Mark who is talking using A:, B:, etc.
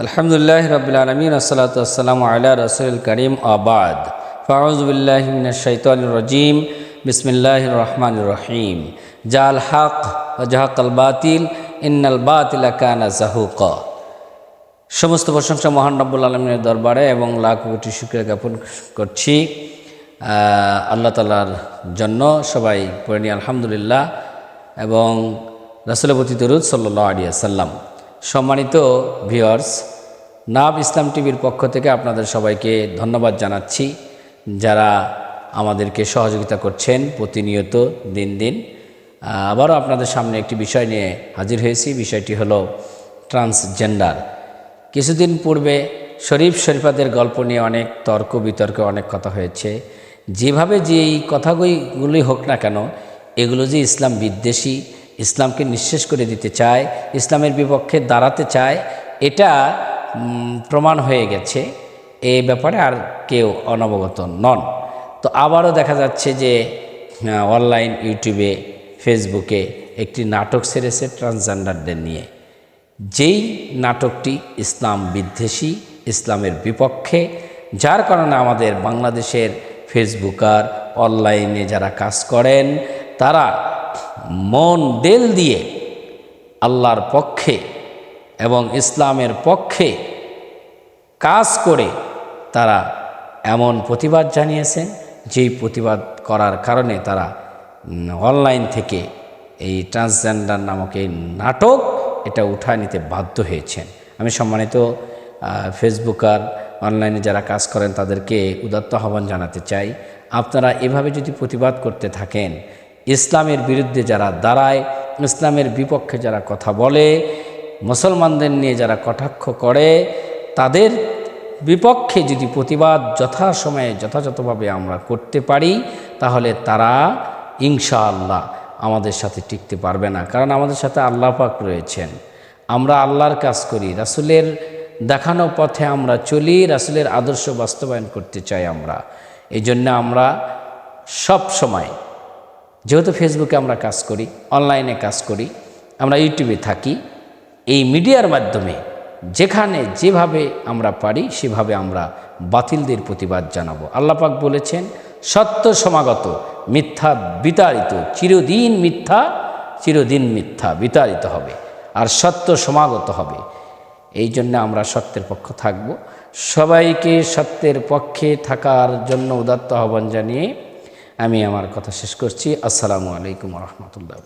A: আলহামদুলিল্লাহ রাব্বিল আলামিন আসসালাতু ওয়াসসালামু আলা রাসূলিল কারীম আবাদ ফাউযু বিল্লাহি মিনাশ শাইতানির রাজীম বিসমিল্লাহির রহমানির রহিম জাল হক ওয়া জাহাকাল বাতিল ইন্নাল বাতিলা কানা যাহুকা। সমস্ত প্রশংসা মহান রব্বুল আলামিনের দরবারে এবং লাখ কোটি শুকরিয়া জ্ঞাপন করছি আল্লাহ তাআলার জন্য। সবাই পড়ে নিই আলহামদুলিল্লাহ এবং রাসূলের প্রতি দরুদ সাল্লাল্লাহু আলাইহি ওয়াসাল্লাম। সম্মানিত ভিউয়ার্স, নাব ইসলাম টিভির পক্ষ থেকে আপনাদের সবাইকে ধন্যবাদ জানাচ্ছি, যারা আমাদেরকে সহযোগিতা করছেন প্রতিনিয়ত দিন দিন। আবারও আপনাদের সামনে একটি বিষয় নিয়ে হাজির হয়েছি। বিষয়টি হলো ট্রান্সজেন্ডার। কিছুদিন পূর্বে শরীফাদের গল্প নিয়ে অনেক তর্ক বিতর্কে অনেক কথা হয়েছে। যেভাবে যে এই কথাগুলি হোক না কেন, এগুলো যে ইসলাম বিদ্বেষী, ইসলামকে নিঃশেষ করে দিতে চায়, ইসলামের বিপক্ষে দাঁড়াতে চায়, এটা প্রমাণ হয়ে গেছে। এ ব্যাপারে আর কেউ অনবগত নন। তো আবারও দেখা যাচ্ছে যে অনলাইন ইউটিউবে ফেসবুকে একটি নাটক সেরেছে ট্রান্সজেন্ডারদের নিয়ে। যেই নাটকটি ইসলাম বিদ্বেষী, ইসলামের বিপক্ষে, যার কারণে আমাদের বাংলাদেশের ফেসবুকার অনলাইনে যারা কাজ করেন তারা মন দিল দিয়ে আল্লাহর পক্ষে এবং ইসলামের পক্ষে কাজ করে তারা এমন প্রতিবাদ জানিয়েছেন, যেই প্রতিবাদ করার কারণে তারা অনলাইন থেকে এই ট্রান্সজেন্ডার নামক এই নাটক এটা উঠায় নিতে বাধ্য হয়েছেন। আমি সম্মানিত ফেসবুকার অনলাইনে যারা কাজ করেন তাদেরকে উদাত্ত আহ্বান জানাতে চাই, আপনারা এভাবে যদি প্রতিবাদ করতে থাকেন, ইসলামের বিরুদ্ধে যারা দাঁড়ায়, ইসলামের বিপক্ষে যারা কথা বলে, মুসলমানদের নিয়ে যারা কটাক্ষ করে, তাদের বিপক্ষে যদি প্রতিবাদ যথাসময়ে যথাযথভাবে আমরা করতে পারি, তাহলে তারা ইনশাআল্লাহ আমাদের সাথে টিকতে পারবে না। কারণ আমাদের সাথে আল্লাহ পাক রয়েছেন। আমরা আল্লাহর কাজ করি, রাসূলের দেখানো পথে আমরা চলি, রাসূলের আদর্শ বাস্তবায়ন করতে চাই আমরা। এই জন্য আমরা সব সময়, যেহেতু ফেসবুকে আমরা কাজ করি, অনলাইনে কাজ করি, আমরা ইউটিউবে থাকি, এই মিডিয়ার মাধ্যমে যেখানে যেভাবে আমরা পারি সেভাবে আমরা বাতিলদের প্রতিবাদ জানাবো। আল্লাহ পাক বলেছেন, সত্য সমাগত, মিথ্যা বিতাড়িত, চিরদিন মিথ্যা বিতাড়িত হবে, আর সত্য সমাগত হবে। এই জন্য আমরা সত্যের পক্ষ থাকব। সবাইকে সত্যের পক্ষে থাকার জন্য উদাত্ত আহ্বান জানিয়ে আমি আমার কথা শেষ করছি। আসসালামু আলাইকুম ওয়া রাহমাতুল্লাহ।